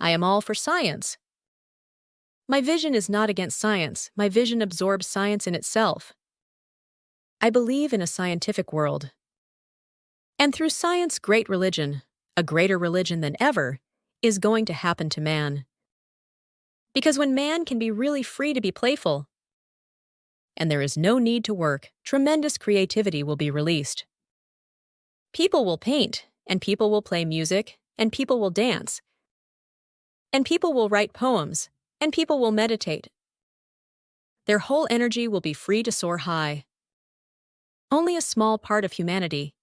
I am all for science. My vision is not against science. My vision absorbs science in itself. I believe in a scientific world. And through science, great religion, a greater religion than ever, is going to happen to man. Because when man can be really free to be playful, and there is no need to work, tremendous creativity will be released. People will paint, and people will play music, and people will dance, and people will write poems, and people will meditate. Their whole energy will be free to soar high. Only a small part of humanity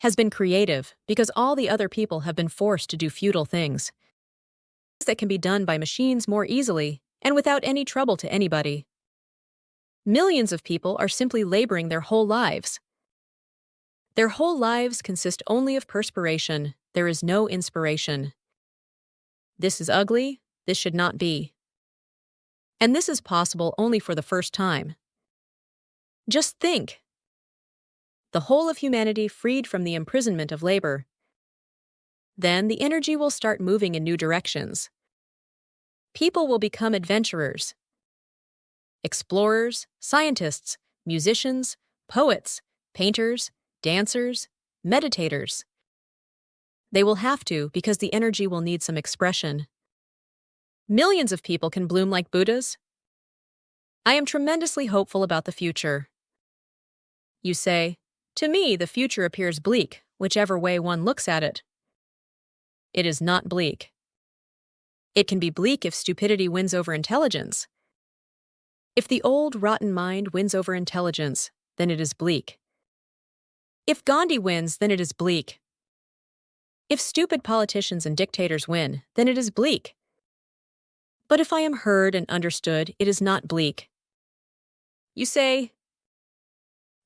has been creative because all the other people have been forced to do futile things that can be done by machines more easily and without any trouble to anybody. Millions of people are simply laboring their whole lives. Their whole lives consist only of perspiration. There is no inspiration. This is ugly. This should not be. And this is possible only for the first time. Just think. The whole of humanity freed from the imprisonment of labor. Then the energy will start moving in new directions. People will become adventurers, explorers, scientists, musicians, poets, painters, dancers, meditators. They will have to because the energy will need some expression. Millions of people can bloom like Buddhas. I am tremendously hopeful about the future. You say, to me, the future appears bleak, whichever way one looks at it. It is not bleak. It can be bleak if stupidity wins over intelligence. If the old, rotten mind wins over intelligence, then it is bleak. If Gandhi wins, then it is bleak. If stupid politicians and dictators win, then it is bleak. But if I am heard and understood, it is not bleak. You say,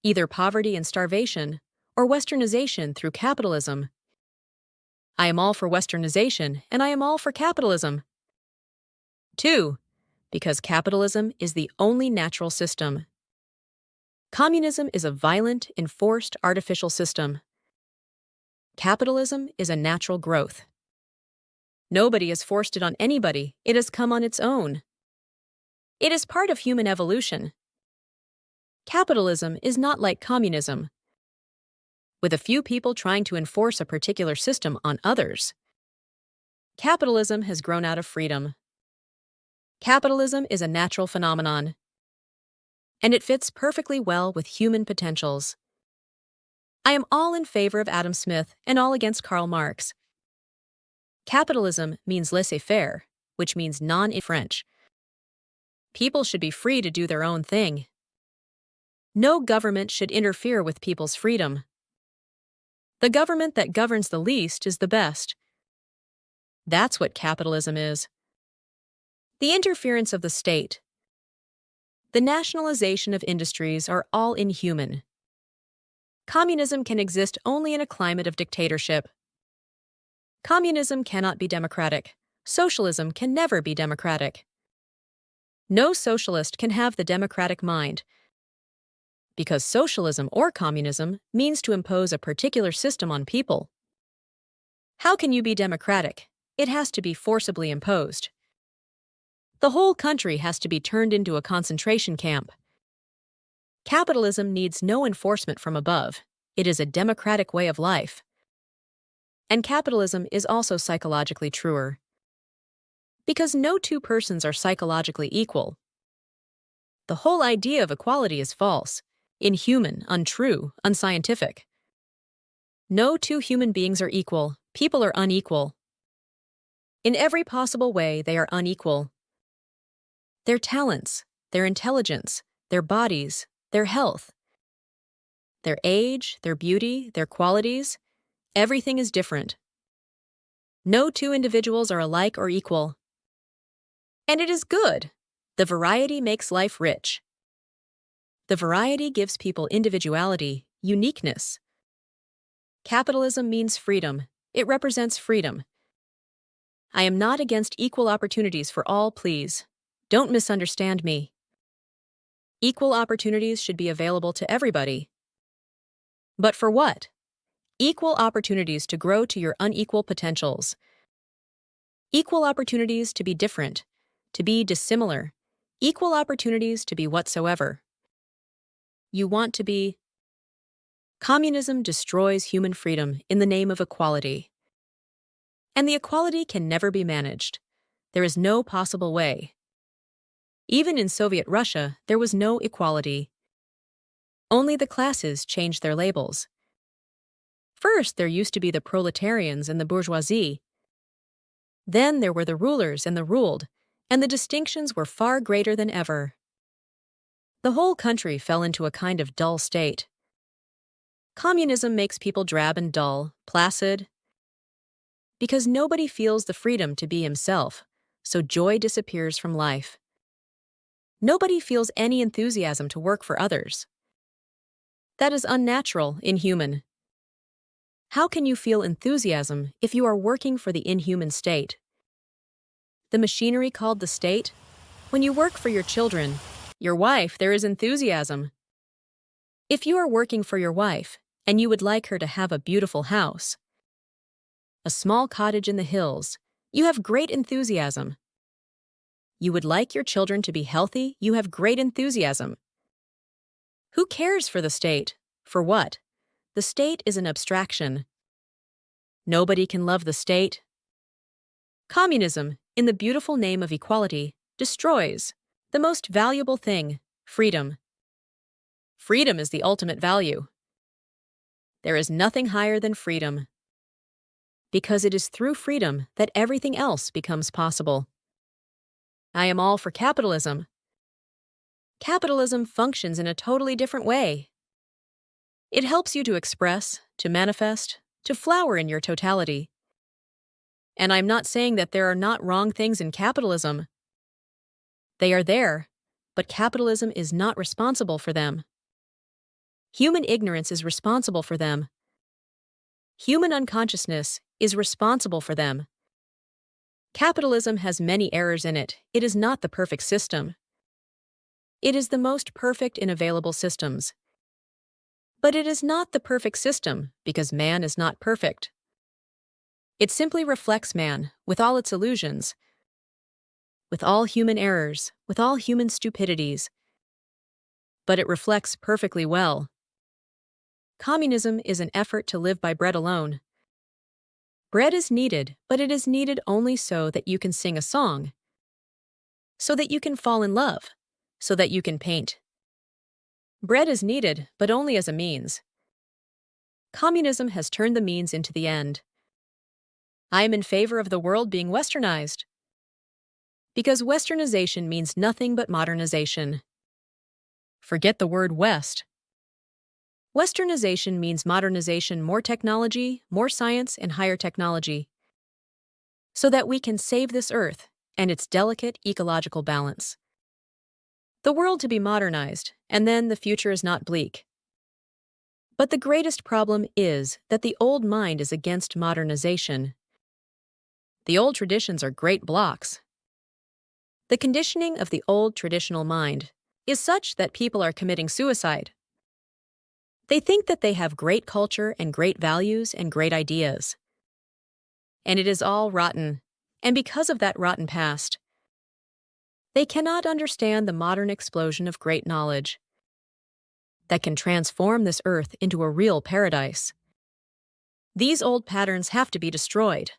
either poverty and starvation, or westernization through capitalism. I am all for westernization, and I am all for capitalism. 2. Because capitalism is the only natural system. Communism is a violent, enforced, artificial system. Capitalism is a natural growth. Nobody has forced it on anybody. It has come on its own. It is part of human evolution. Capitalism is not like communism, with a few people trying to enforce a particular system on others. Capitalism has grown out of freedom. Capitalism is a natural phenomenon, and it fits perfectly well with human potentials. I am all in favor of Adam Smith and all against Karl Marx. Capitalism means laissez-faire, which means non-French. People should be free to do their own thing. No government should interfere with people's freedom. The government that governs the least is the best. That's what capitalism is. The interference of the state, the nationalization of industries are all inhuman. Communism can exist only in a climate of dictatorship. Communism cannot be democratic. Socialism can never be democratic. No socialist can have the democratic mind, because socialism or communism means to impose a particular system on people. How can you be democratic? It has to be forcibly imposed. The whole country has to be turned into a concentration camp. Capitalism needs no enforcement from above. It is a democratic way of life. And capitalism is also psychologically truer, because no two persons are psychologically equal. The whole idea of equality is false, inhuman, untrue, unscientific. No two human beings are equal. People are unequal. In every possible way, they are unequal. Their talents, their intelligence, their bodies, their health, their age, their beauty, their qualities, everything is different. No two individuals are alike or equal. And it is good. The variety makes life rich. The variety gives people individuality, uniqueness. Capitalism means freedom. It represents freedom. I am not against equal opportunities for all, please. Don't misunderstand me. Equal opportunities should be available to everybody. But for what? Equal opportunities to grow to your unequal potentials. Equal opportunities to be different, to be dissimilar, equal opportunities to be whatsoever. You want to be. Communism destroys human freedom in the name of equality. And the equality can never be managed. There is no possible way. Even in Soviet Russia, there was no equality. Only the classes changed their labels. First, there used to be the proletarians and the bourgeoisie. Then there were the rulers and the ruled, and the distinctions were far greater than ever. The whole country fell into a kind of dull state. Communism makes people drab and dull, placid, because nobody feels the freedom to be himself, so joy disappears from life. Nobody feels any enthusiasm to work for others. That is unnatural, inhuman. How can you feel enthusiasm if you are working for the inhuman state? The machinery called the state? When you work for your children, your wife, there is enthusiasm. If you are working for your wife, and you would like her to have a beautiful house, a small cottage in the hills, you have great enthusiasm. You would like your children to be healthy, you have great enthusiasm. Who cares for the state? For what? The state is an abstraction. Nobody can love the state. Communism, in the beautiful name of equality, destroys the most valuable thing, freedom. Freedom is the ultimate value. There is nothing higher than freedom, because it is through freedom that everything else becomes possible. I am all for capitalism. Capitalism functions in a totally different way. It helps you to express, to manifest, to flower in your totality. And I'm not saying that there are not wrong things in capitalism. They are there, but capitalism is not responsible for them. Human ignorance is responsible for them. Human unconsciousness is responsible for them. Capitalism has many errors in it. It is not the perfect system. It is the most perfect in available systems. But it is not the perfect system because man is not perfect. It simply reflects man, with all its illusions, with all human errors, with all human stupidities. But it reflects perfectly well. Communism is an effort to live by bread alone. Bread is needed, but it is needed only so that you can sing a song, so that you can fall in love, so that you can paint. Bread is needed, but only as a means. Communism has turned the means into the end. I am in favor of the world being westernized, because westernization means nothing but modernization. Forget the word West. Westernization means modernization, more technology, more science, and higher technology, so that we can save this earth and its delicate ecological balance. The world to be modernized, and then the future is not bleak. But the greatest problem is that the old mind is against modernization. The old traditions are great blocks. The conditioning of the old traditional mind is such that people are committing suicide. They think that they have great culture and great values and great ideas. And it is all rotten, and because of that rotten past, they cannot understand the modern explosion of great knowledge that can transform this earth into a real paradise. These old patterns have to be destroyed.